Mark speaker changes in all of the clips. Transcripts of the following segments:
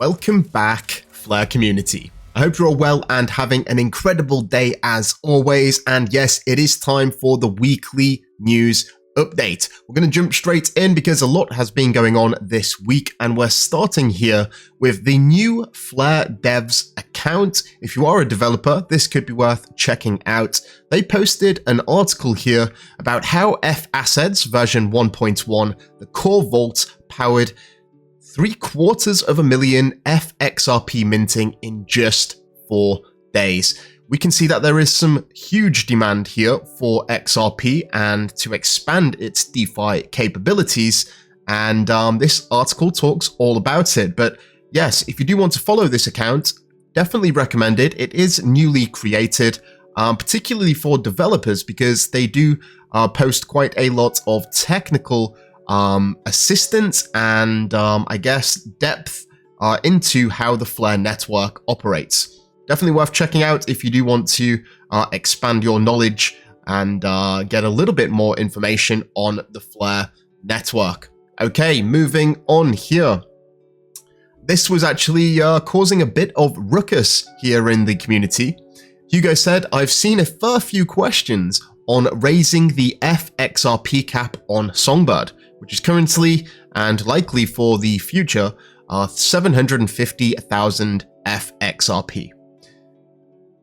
Speaker 1: Welcome back, Flare community. I hope you're all well and having an incredible day as always. And yes, it is time for the weekly news update. We're going to jump straight in because a lot has been going on this week, and we're starting here with the new Flare Devs account. If you are a developer, this could be worth checking out. They posted an article here about how F Assets version 1.1, the core vault, powered 750,000 FXRP minting in just 4 days. We can see that there is some huge demand here for XRP and to expand its DeFi capabilities, and this article talks all about it. But yes, if you do want to follow this account, definitely recommend it. It is newly created, particularly for developers, because they do post quite a lot of technical assistance and I guess depth into how the Flare network operates. Definitely worth checking out if you do want to expand your knowledge and get a little bit more information on the Flare network. Okay, moving on here. This was actually causing a bit of ruckus here in the community. Hugo said, "I've seen a fair few questions on raising the FXRP cap on Songbird, which is currently and likely for the future 750,000 FXRP.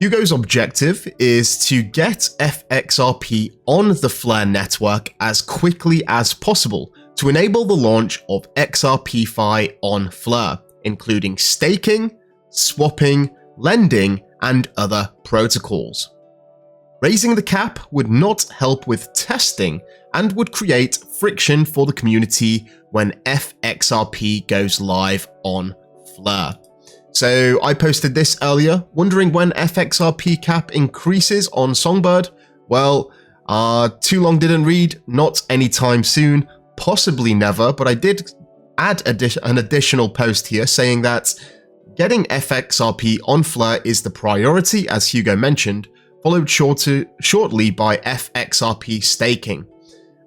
Speaker 1: Hugo's objective is to get FXRP on the Flare network as quickly as possible to enable the launch of XRPFi on Flare, including staking, swapping, lending, and other protocols. Raising the cap would not help with testing and would create friction for the community when FXRP goes live on Flare." So I posted this earlier, wondering when FXRP cap increases on Songbird. Well, too long didn't read, not anytime soon, possibly never, but I did add an additional post here saying that getting FXRP on Flare is the priority, as Hugo mentioned, followed shortly by FXRP staking.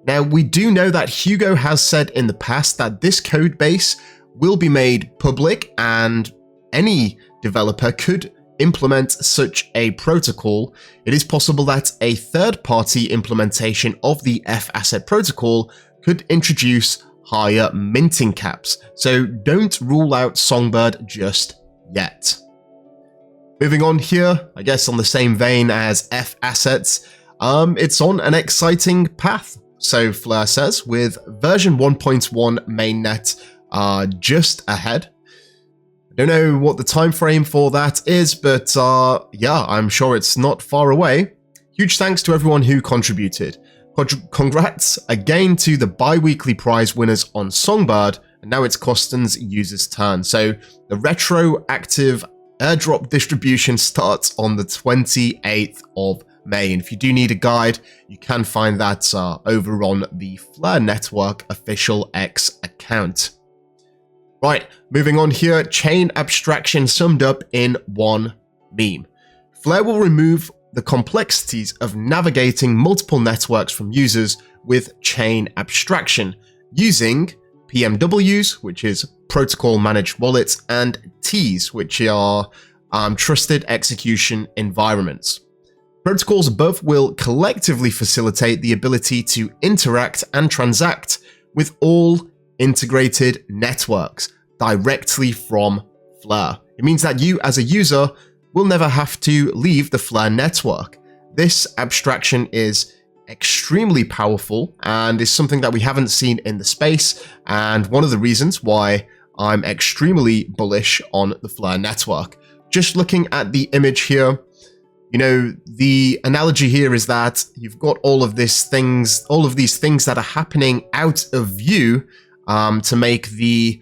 Speaker 1: Now, we do know that Hugo has said in the past that this code base will be made public and any developer could implement such a protocol. It is possible that a third-party implementation of the F asset protocol could introduce higher minting caps, so don't rule out Songbird just yet. Moving on here, I guess on the same vein as F assets, it's on an exciting path, so Flare says, with version 1.1 mainnet just ahead. I don't know what the time frame for that is, but yeah, I'm sure it's not far away. Huge thanks to everyone who contributed. Congrats again to the bi-weekly prize winners on Songbird, and now it's Coston's user's turn. So the retroactive airdrop distribution starts on the 28th of May, and if you do need a guide, you can find that over on the Flare Network official X account. Right, moving on here, chain abstraction summed up in one meme. Flare will remove the complexities of navigating multiple networks from users with chain abstraction using PMWs, which is protocol managed wallets, and Ts, which are trusted execution environments. Protocols above will collectively facilitate the ability to interact and transact with all integrated networks directly from Flare. It means that you as a user will never have to leave the Flare network. This abstraction is extremely powerful and is something that we haven't seen in the space, and one of the reasons why I'm extremely bullish on the Flare network. Just looking at the image here, you know, the analogy here is that you've got all of these things that are happening out of view to make the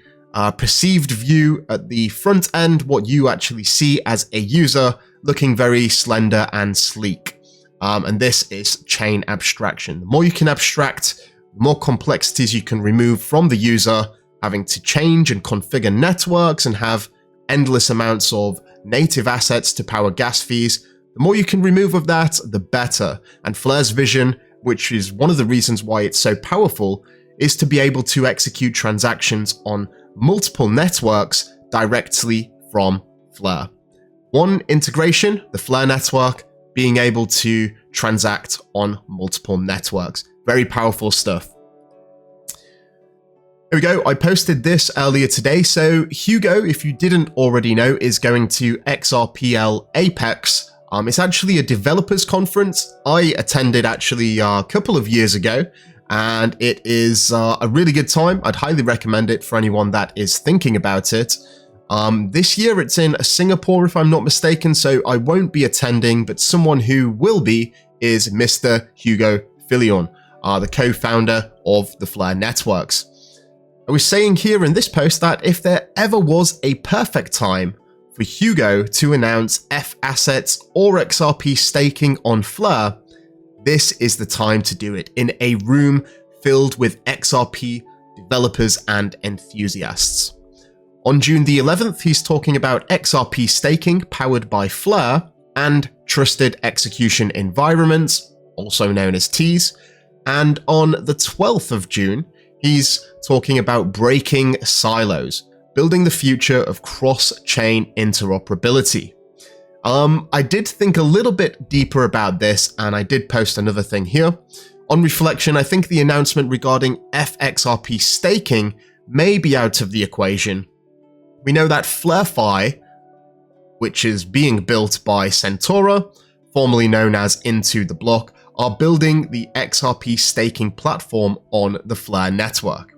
Speaker 1: perceived view at the front end, what you actually see as a user, looking very slender and sleek. And this is chain abstraction. The more you can abstract, the more complexities you can remove from the user, having to change and configure networks and have endless amounts of native assets to power gas fees. The more you can remove of that, the better. And Flare's vision, which is one of the reasons why it's so powerful, is to be able to execute transactions on multiple networks directly from Fleur. One integration, the Fleur network, being able to transact on multiple networks. Very powerful stuff. Here we go. I posted this earlier today. So Hugo, if you didn't already know, is going to XRP Apex. It's actually a developers conference. I attended actually a couple of years ago, and it is a really good time. I'd highly recommend it for anyone that is thinking about it. This year it's in Singapore, if I'm not mistaken, so I won't be attending, but someone who will be is Mr. Hugo Filion, the co-founder of the Fleur Networks. I was saying here in this post that if there ever was a perfect time for Hugo to announce F assets or XRP staking on Fleur, this is the time to do it in a room filled with XRP developers and enthusiasts. On June the 11th, he's talking about XRP staking powered by Fleur and trusted execution environments, also known as TEEs. And on the 12th of June, he's talking about breaking silos, building the future of cross-chain interoperability. I did think a little bit deeper about this, and I did post another thing here. On reflection, I think the announcement regarding FXRP staking may be out of the equation. We know that FleurFi, which is being built by Centaura, formerly known as Into the Block, are building the XRP staking platform on the Fleur network.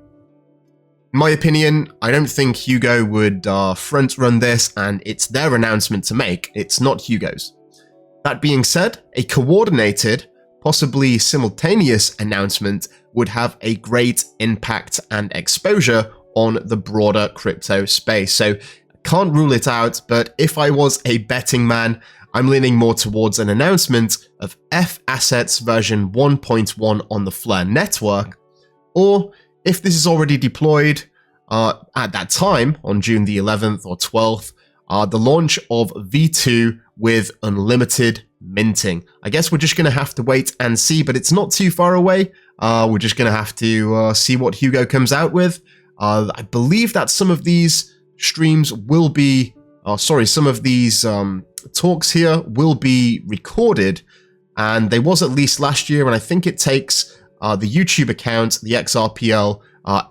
Speaker 1: In my opinion, I don't think Hugo would front run this, and it's their announcement to make, it's not Hugo's. That being said, a coordinated, possibly simultaneous announcement would have a great impact and exposure on the broader crypto space. So I can't rule it out, but if I was a betting man, I'm leaning more towards an announcement of F assets version 1.1 on the Fleur network, or if this is already deployed at that time, on June the 11th or 12th, the launch of V2 with unlimited minting. I guess we're just going to have to wait and see, but it's not too far away. We're just going to have to see what Hugo comes out with. I believe that some of these streams will be, some of these talks here will be recorded, and they was at least last year, and I think it takes the YouTube account, the XRP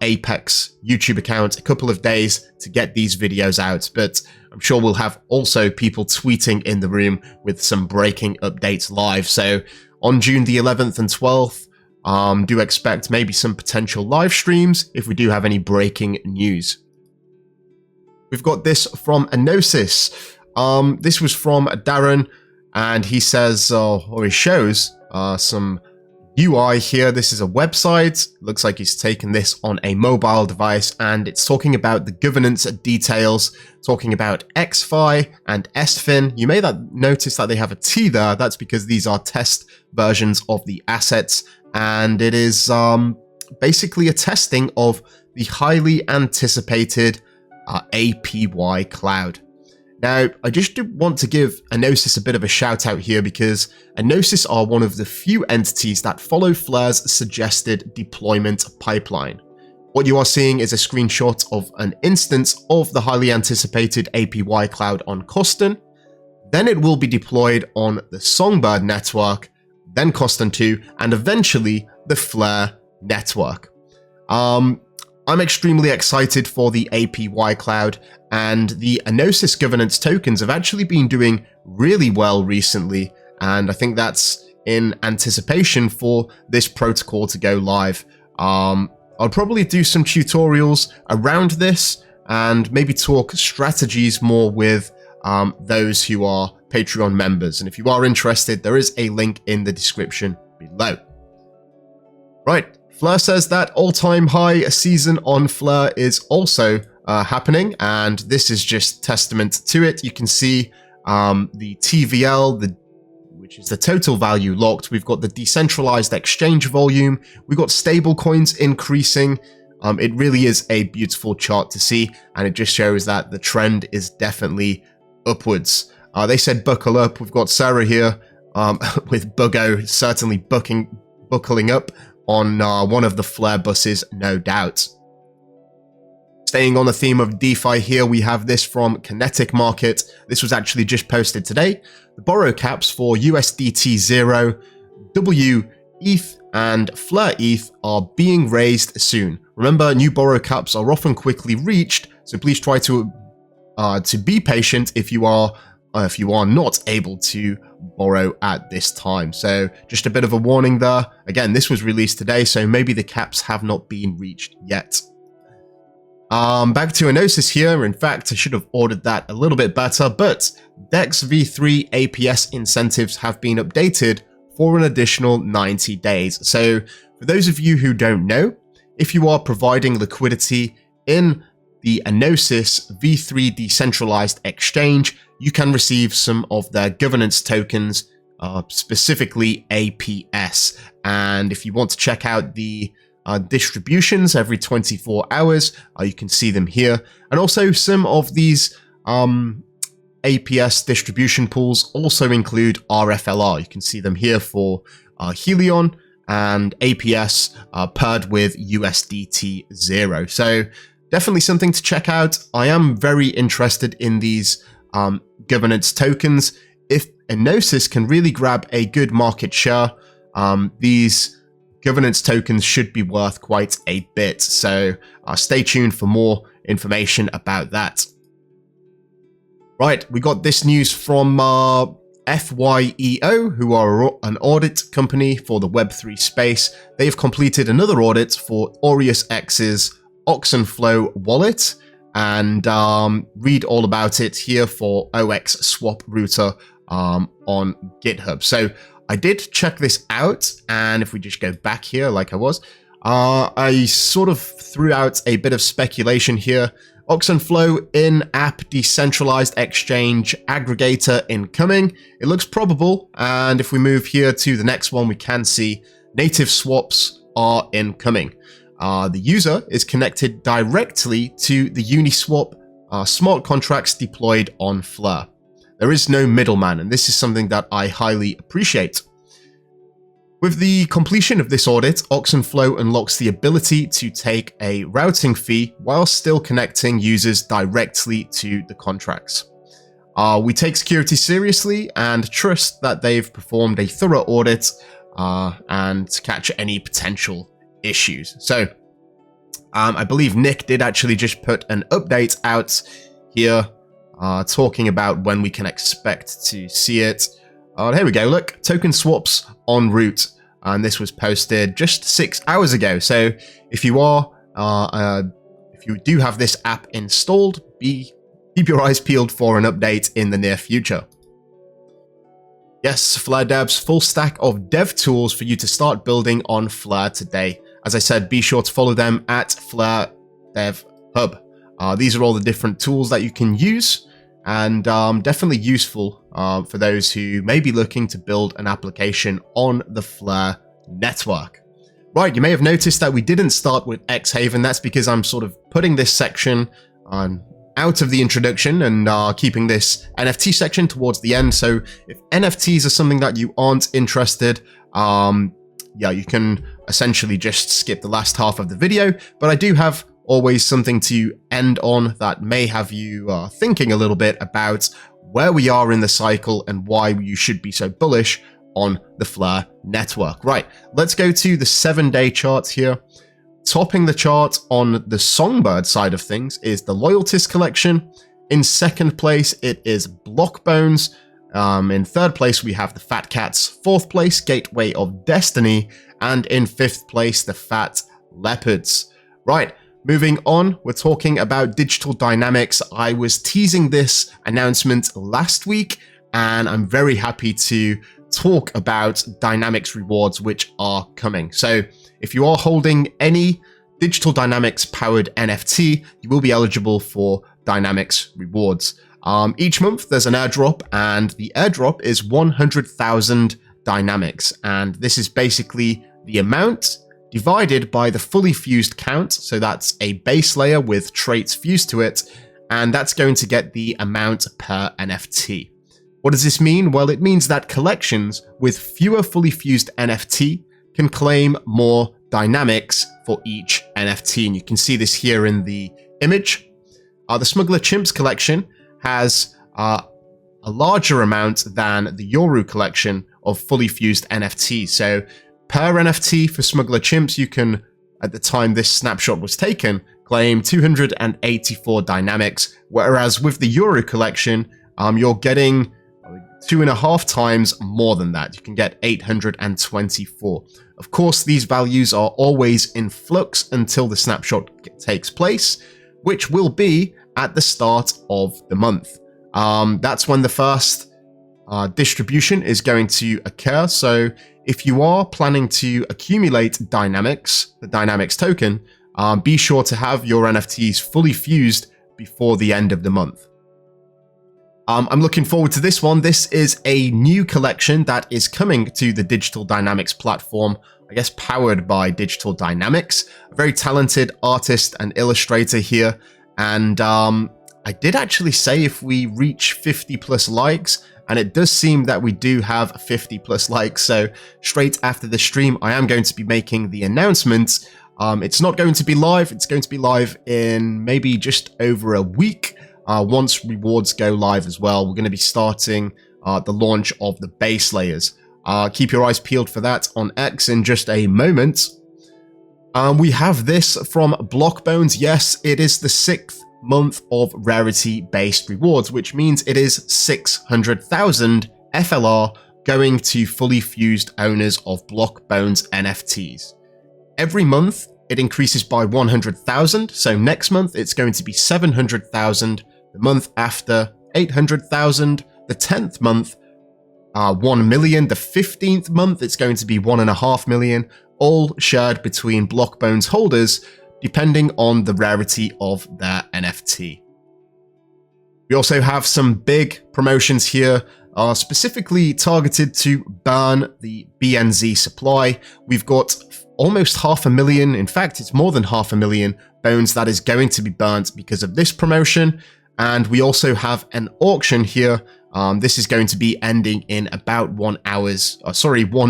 Speaker 1: Apex YouTube account, a couple of days to get these videos out, but I'm sure we'll have also people tweeting in the room with some breaking updates live. So on June the 11th and 12th, do expect maybe some potential live streams if we do have any breaking news. We've got this from Enosys. This was from Darren, and he says, or he shows some UI here. This is a website. Looks like he's taken this on a mobile device, and it's talking about the governance details, talking about XFi and SFIN. You may notice that they have a T there. That's because these are test versions of the assets, and it is basically a testing of the highly anticipated APY cloud. Now, I just want to give Enosys a bit of a shout out here, because Enosys are one of the few entities that follow Fleur's suggested deployment pipeline. What you are seeing is a screenshot of an instance of the highly anticipated APY cloud on Coston. Then it will be deployed on the Songbird network, then Coston 2, and eventually the Fleur network. I'm extremely excited for the APY cloud, and the Enosys governance tokens have actually been doing really well recently, and I think that's in anticipation for this protocol to go live. I'll probably do some tutorials around this and maybe talk strategies more with those who are Patreon members, and if you are interested, there is a link in the description below. Right. Fleur says that all-time high season on Fleur is also happening, and this is just testament to it. You can see the TVL, which is the total value locked. We've got the decentralized exchange volume. We've got stable coins increasing. It really is a beautiful chart to see, and it just shows that the trend is definitely upwards. They said buckle up. We've got Sarah here with Buggo certainly buckling up on one of the Fleur buses, no doubt. Staying on the theme of DeFi here, we have this from Kinetic Market. This was actually just posted today. The borrow caps for USDT 0, WETH, and Fleur ETH are being raised soon. Remember, new borrow caps are often quickly reached, so please try to be patient if you are not able to borrow at this time. So just a bit of a warning there. Again, this was released today, so maybe the caps have not been reached yet. Back to Enosys here. In fact, I should have ordered that a little bit better, but DEX v3 APS incentives have been updated for an additional 90 days. So for those of you who don't know, if you are providing liquidity in the Enosys v3 decentralized exchange, you can receive some of their governance tokens, specifically APS. And if you want to check out the distributions every 24 hours, you can see them here. And also some of these APS distribution pools also include RFLR. You can see them here for Helion and APS paired with USDT 0. So definitely something to check out. I am very interested in these governance tokens. If Enosys can really grab a good market share, these governance tokens should be worth quite a bit. So stay tuned for more information about that. Right, we got this news from FYEO, who are an audit company for the Web3 space. They've completed another audit for Aureus X's Oxenflow wallet, and read all about it here for OX Swap Router on GitHub. So I did check this out, and if we just go back here like I was, I sort of threw out a bit of speculation here. Oxenflow in-app decentralized exchange aggregator incoming. It looks probable, and if we move here to the next one, we can see native swaps are incoming. The user is connected directly to the Uniswap smart contracts deployed on Fleur. There is no middleman, and this is something that I highly appreciate. With the completion of this audit, Oxenflow unlocks the ability to take a routing fee while still connecting users directly to the contracts. We take security seriously and trust that they've performed a thorough audit and catch any potential issues. So I believe Nick did actually just put an update out here talking about when we can expect to see it. Here we go, look, token swaps en route, and this was posted just 6 hours ago. So if you do have this app installed, keep your eyes peeled for an update in the near future. Yes, Fleur Devs, full stack of dev tools for you to start building on Fleur today. As I said, be sure to follow them at Fleur Dev Hub. These are all the different tools that you can use, and definitely useful for those who may be looking to build an application on the Fleur network. Right, you may have noticed that we didn't start with xHaven. That's because I'm sort of putting this section out of the introduction and keeping this NFT section towards the end. So if NFTs are something that you aren't interested, yeah, you can essentially just skip the last half of the video. But I do have always something to end on that may have you thinking a little bit about where we are in the cycle and why you should be so bullish on the Fleur network. Right, let's go to the 7-day charts here. Topping the chart on the Songbird side of things is the Loyalties collection. In second place, it is Blockbones. In third place, we have the Fat Cats. Fourth place, Gateway of Destiny. And in fifth place, the Fat Leopards. Right, moving on, we're talking about Digital DYNMX. I was teasing this announcement last week, and I'm very happy to talk about DYNMX rewards which are coming. So if you are holding any Digital DYNMX powered NFT, you will be eligible for DYNMX rewards. Each month there's an airdrop, and the airdrop is 100,000 DYNMX, and this is basically the amount divided by the fully fused count. So that's a base layer with traits fused to it, and that's going to get the amount per NFT. What does this mean? Well, it means that collections with fewer fully fused NFT can claim more DYNMX for each NFT, and you can see this here in the image. The Smuggler Chimps collection has a larger amount than the Yoru collection of fully fused NFTs. So per NFT for Smuggler Chimps, you can, at the time this snapshot was taken, claim 284 DYNMX, whereas with the Yoru collection, you're getting 2.5 times more than that. You can get 824. Of course, these values are always in flux until the snapshot takes place, which will be at the start of the month. That's when the first distribution is going to occur. So if you are planning to accumulate DYNMX, the DYNMX token, be sure to have your NFTs fully fused before the end of the month. I'm looking forward to this one. This is a new collection that is coming to the Digital DYNMX platform, I guess powered by Digital DYNMX. A very talented artist and illustrator here. And I did actually say if we reach 50 plus likes, and it does seem that we do have 50 plus likes. So straight after the stream, I am going to be making the announcement. It's not going to be live. It's going to be live in maybe just over a week. Once rewards go live as well, we're going to be starting the launch of the base layers. Keep your eyes peeled for that on X in just a moment. We have this from Blockbones. Yes, it is the 6th month of rarity-based rewards, which means it is 600,000 FLR going to fully fused owners of Blockbones NFTs. Every month, it increases by 100,000. So next month, it's going to be 700,000. The month after, 800,000. The 10th month, 1 million. The 15th month, it's going to be 1.5 million, all shared between Blockbones holders, depending on the rarity of their NFT. We also have some big promotions here, specifically targeted to burn the BNZ supply. We've got almost 500,000, in fact, it's more than 500,000 bones that is going to be burnt because of this promotion. And we also have an auction here. This is going to be ending in about 1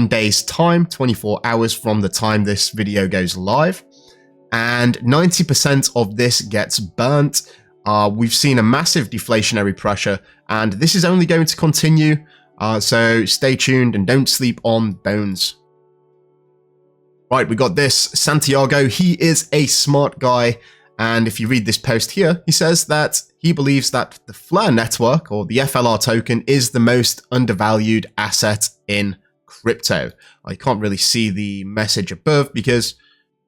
Speaker 1: day's time, 24 hours from the time this video goes live. And 90% of this gets burnt. We've seen a massive deflationary pressure, and this is only going to continue. So stay tuned and don't sleep on bones. Right, we got this Santiago. He is a smart guy. And if you read this post here, he says that he believes that the Flare network, or the FLR token, is the most undervalued asset in crypto. I can't really see the message above because,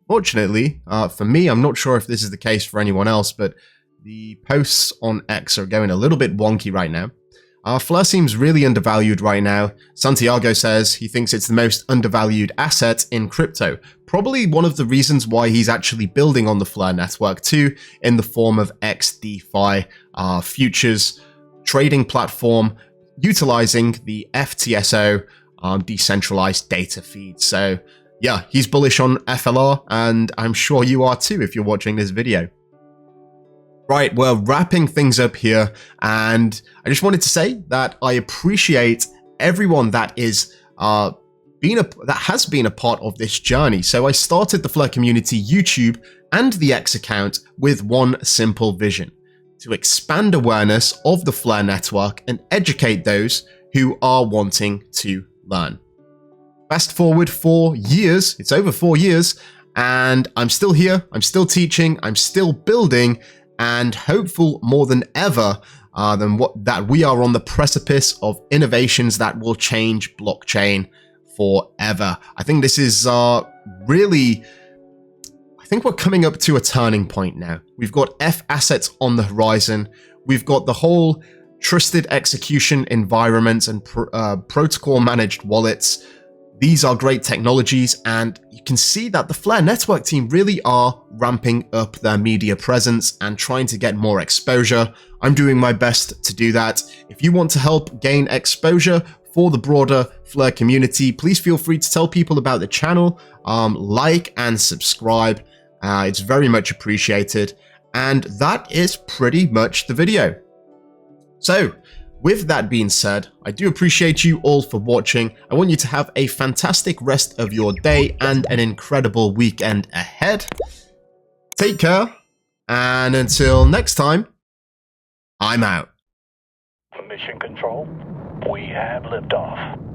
Speaker 1: fortunately, for me, I'm not sure if this is the case for anyone else, but the posts on X are going a little bit wonky right now. Flare seems really undervalued right now. Santiago says he thinks it's the most undervalued asset in crypto. Probably one of the reasons why he's actually building on the Flare network too, in the form of XDeFi futures trading platform, utilizing the FTSO decentralized data feed. So yeah, he's bullish on FLR, and I'm sure you are too if you're watching this video. Right, we're wrapping things up here, and I just wanted to say that I appreciate everyone that is that has been a part of this journey. So I started the Flare Community YouTube and the X account with one simple vision: to expand awareness of the Flare network and educate those who are wanting to learn. Fast forward 4 years, it's over 4 years, and I'm still here, I'm still teaching, I'm still building, and hopeful more than ever that we are on the precipice of innovations that will change blockchain forever. I think this is really, I think we're coming up to a turning point now. We've got F assets on the horizon. We've got the whole trusted execution environments and protocol managed wallets. These are great technologies, and you can see that the Flare network team really are ramping up their media presence and trying to get more exposure. I'm doing my best to do that. If you want to help gain exposure for the broader Flare community, please feel free to tell people about the channel, like and subscribe. It's very much appreciated. And that is pretty much the video. So, with that being said, I do appreciate you all for watching. I want you to have a fantastic rest of your day and an incredible weekend ahead. Take care, And until next time, I'm out.
Speaker 2: Mission Control, we have liftoff.